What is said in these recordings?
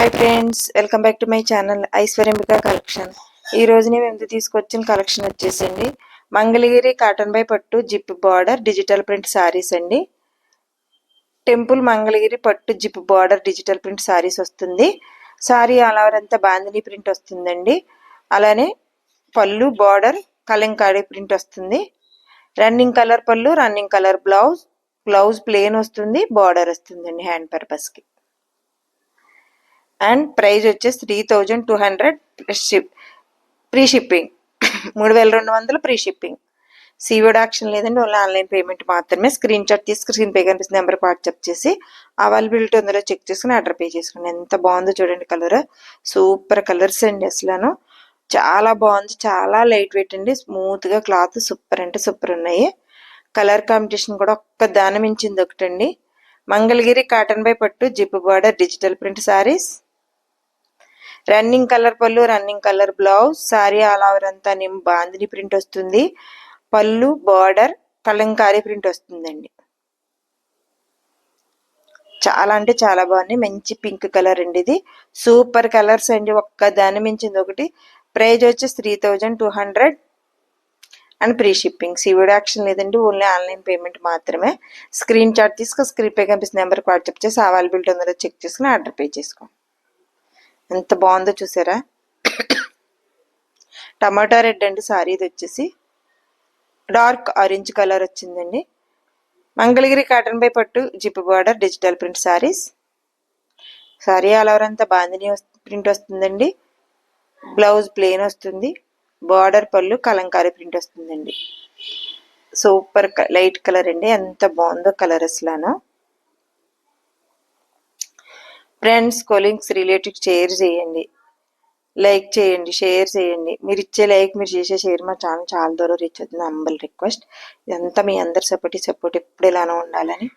Hi friends, welcome back to my channel Aishwaryambika collection. ఈ రోజు నేను ఎందుకు తీసుకొచ్చిన కలెక్షన్ వచ్చేసండి మంగళగిరి కాటన్ బై పట్టు zip border digital print sarees అండి. టెంపుల్ మంగళగిరి పట్టు zip border digital print sarees వస్తుంది. సారీ ఆల్ ఓవర్ అంతా బాందిని ప్రింట్ వస్తుందండి. అలానే పళ్ళు బార్డర్ కలంకారీ ప్రింట్ వస్తుంది. రన్నింగ్ కలర్ పళ్ళు, రన్నింగ్ కలర్ బ్లౌజ్ ప్లెయిన్ వస్తుంది, బార్డర్ వస్తుందండి హ్యాండ్ పర్పస్ కి. అండ్ ప్రైస్ వచ్చేసి 3200 free shipping 3200 free shipping. COD option లేదండి, ఓన్లీ ఆన్లైన్ పేమెంట్ మాత్రమే. స్క్రీన్ షాట్ తీసి స్క్రీన్ పే కనిపిస్తుంది నెంబర్కి వాట్సాప్ చేసి అవైలబిలిటీ ఉందో చెక్ చేసుకుని ఆర్డర్ పే చేసుకోండి. ఎంత బాగుందో చూడండి, కలర్ సూపర్ కలర్స్ అండి. అసలు చాలా బాగుంది, చాలా లైట్ వెయిట్ అండి, స్మూత్ గా క్లాత్ సూపర్ అంటే సూపర్ ఉన్నాయి. కలర్ కాంబినేషన్ కూడా ఒక్క దానం ఇచ్చింది ఒకటండి. మంగళగిరి కాటన్ బై పట్టు zip border digital print sarees, running colour పళ్ళు, running colour blouse. Sari all over అంతా బాందిని ప్రింట్ వస్తుంది. పళ్ళు బార్డర్ కలంకారీ ప్రింట్ వస్తుందండి. చాలా అంటే చాలా బాగుంది, మంచి పింక్ కలర్ అండి. ఇది సూపర్ కలర్స్ అండి, ఒక్క దాని మించింది ఒకటి. ప్రైజ్ వచ్చేసి 3200 and free shipping. COD action లేదండి, ఓన్లీ ఆన్లైన్ పేమెంట్ మాత్రమే. స్క్రీన్ షాట్ తీసుకుని స్క్రీన్ పే కనిపిస్తుంది నెంబర్కి వాట్సాప్ చేసి అవైలబిలిటీ ఉందో చెక్ చేసుకుని ఆర్డర్ పే చేసుకోండి. ఎంత బాగుందో చూసారా, టమాటా రెడ్ అండి సారీ. ఇది వచ్చేసి డార్క్ ఆరెంజ్ కలర్ వచ్చిందండి. మంగళగిరి కాటన్ బై పట్టు zip border digital print saris. Sorry all over అంతా బాందిని ప్రింట్ వస్తుందండి. బ్లౌజ్ ప్లెయిన్ వస్తుంది, బార్డర్ పళ్ళు కలంకారీ ప్రింట్ వస్తుందండి. సూపర్ లైట్ కలర్ అండి, ఎంత బాగుందో కలర్ అసలు. ఫ్రెండ్స్, కొలీగ్స్, రిలేటివ్స్ షేర్ చేయండి, లైక్ చేయండి, షేర్ చేయండి. మీరు ఇచ్చే లైక్, మీరు చేసే షేర్ మా ఛానల్ చాలా దూరం రీచ్ అవుతుంది. అంబల్ రిక్వెస్ట్. ఇదంతా మీ అందరి సపోర్ట్ ఎప్పుడు ఇలానే ఉండాలని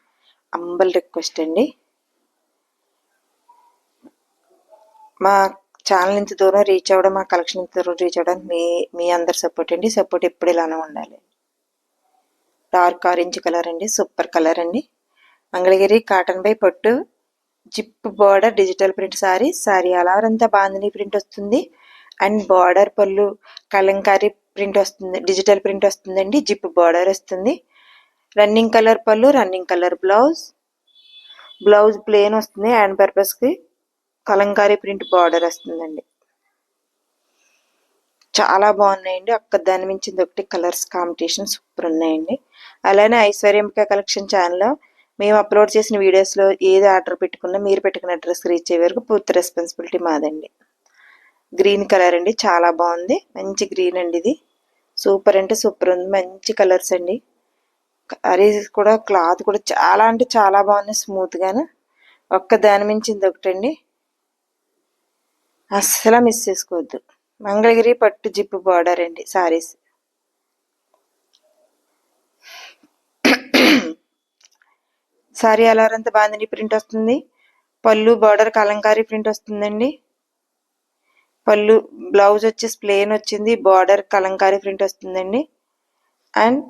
అంబల్ రిక్వెస్ట్ అండి. మా ఛానల్ ఇంత దూరం రీచ్ అవ్వడం, మా కలెక్షన్ ఇంత దూరం రీచ్ అవ్వడం మీ అందరి సపోర్ట్ అండి. సపోర్ట్ ఎప్పుడు ఇలానే ఉండాలి. డార్క్ ఆరెంజ్ కలర్ అండి, సూపర్ కలర్ అండి. మంగళగిరి కాటన్ బై పట్టు zip border digital print sorry. Sorry all over అంతా బాందిని ప్రింట్ వస్తుంది. అండ్ బార్డర్ పళ్ళు కలంకారీ ప్రింట్ వస్తుంది, డిజిటల్ ప్రింట్ వస్తుందండి. జిప్ బార్డర్ వస్తుంది. రన్నింగ్ కలర్ పళ్ళు, రన్నింగ్ కలర్ బ్లౌజ్ ప్లెయిన్ వస్తుంది. హ్యాండ్ పర్పస్ కి కలంకారీ ప్రింట్ బార్డర్ వస్తుందండి. చాలా బాగున్నాయండి, ఒక్క దాని మించింది ఒకటి. కలర్స్ కాంబినేషన్ సూపర్ ఉన్నాయండి. అలానే ఐశ్వర్యంబిక కలెక్షన్ ఛానల్లో మేము అప్లోడ్ చేసిన వీడియోస్లో ఏది ఆర్డర్ పెట్టుకున్నా మీరు పెట్టుకున్న అడ్రస్ రీచ్ అయ్యే వరకు పూర్తి రెస్పాన్సిబిలిటీ మాదండి. గ్రీన్ కలర్ అండి, చాలా బాగుంది, మంచి గ్రీన్ అండి. ఇది సూపర్ అంటే సూపర్ ఉంది, మంచి కలర్స్ అండి. అరీ కూడా క్లాత్ కూడా చాలా అంటే చాలా బాగుంది, స్మూత్ గాను. ఒక్క దాని మించింది ఒకటండి, అస్సలు మిస్ చేసుకోవద్దు. మంగళగిరి పట్టు జిప్ బార్డర్ అండి సారీస్. సారీ అలవరంతా బాందిని ప్రింట్ వస్తుంది. పళ్ళు బార్డర్ కలంకారీ ప్రింట్ వస్తుందండి. పళ్ళు బ్లౌజ్ వచ్చేసి ప్లెయిన్ వచ్చింది, బార్డర్ కలంకారీ ప్రింట్ వస్తుందండి. అండ్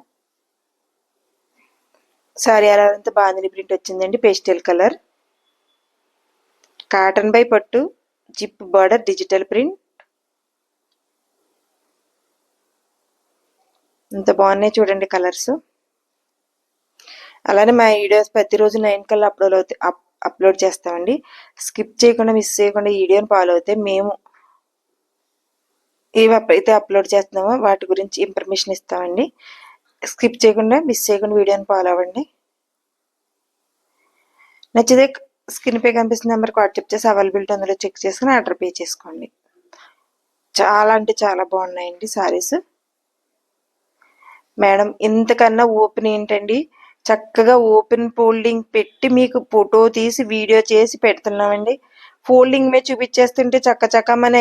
సారీ అలవరంతా బాందిని ప్రింట్ వచ్చిందండి, పేస్టల్ కలర్. కాటన్ బై పట్టు జిప్ బార్డర్ డిజిటల్ ప్రింట్. ఇంత బాగున్నాయి చూడండి కలర్స్. అలానే మా వీడియోస్ ప్రతిరోజు 9 కల్లా అప్లోడ్ చేస్తామండి. స్కిప్ చేయకుండా మిస్ చేయకుండా ఈ వీడియోని ఫాలో అవుతే మేము ఏవైతే అప్లోడ్ చేస్తున్నామో వాటి గురించి ఇన్ఫర్మేషన్ ఇస్తామండి. స్కిప్ చేయకుండా మిస్ చేయకుండా వీడియోని ఫాలో అవ్వండి. నచ్చితే స్క్రీన్ పే కనిపిస్తున్న నెంబర్కి వాట్సాప్ చేసి అవైలబిలిటీ అందులో చెక్ చేసుకుని ఆర్డర్ పే చేసుకోండి. చాలా అంటే చాలా బాగున్నాయండి సారీస్. మేడం, ఇంతకన్నా ఓపెన్ ఏంటండి, చక్కగా ఓపెన్ ఫోల్డింగ్ పెట్టి మీకు ఫోటో తీసి వీడియో చేసి పెడుతున్నామండి. ఫోల్డింగ్ మీద చూపించేస్తుంటే చక్కమని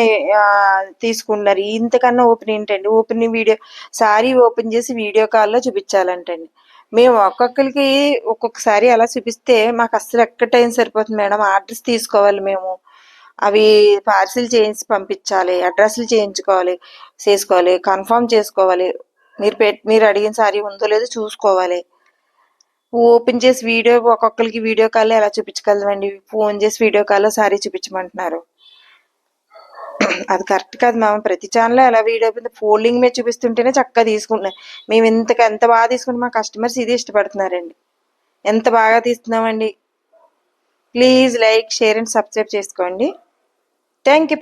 తీసుకుంటున్నారు. ఇంతకన్నా ఓపెన్ ఏంటండి, ఓపెన్ వీడియో సారీ ఓపెన్ చేసి వీడియో కాల్లో చూపించాలంటండి. మేము ఒక్కొక్కరికి ఒక్కొక్కసారి అలా చూపిస్తే మాకు అస్సలు ఎక్కడ టైం సరిపోతుంది మేడం. ఆర్డర్స్ తీసుకోవాలి, మేము అవి పార్సిల్ చేయించి పంపించాలి, అడ్రస్లు చేసుకోవాలి, కన్ఫర్మ్ చేసుకోవాలి. మీరు అడిగిన సారీ ఉందో లేదో చూసుకోవాలి. ఓపెన్ చేసి వీడియో ఒక్కొక్కరికి వీడియో కాల్ ఎలా చూపించగలమండి, ఫోన్ చేసి వీడియో కాల్లో సారీ చూపించమంటున్నారు. అది కరెక్ట్ కాదు మ్యామ్. ప్రతి ఛానల్లో ఎలా వీడియో ఫోల్డింగ్ మీద చూపిస్తుంటేనే చక్కగా తీసుకుంటున్నాం. మేము ఎంత బాగా తీసుకుంటే మా కస్టమర్స్ ఇది ఇష్టపడుతున్నారండి. ఎంత బాగా తీస్తున్నామండి. Please like, share and subscribe చేసుకోండి. Thank you.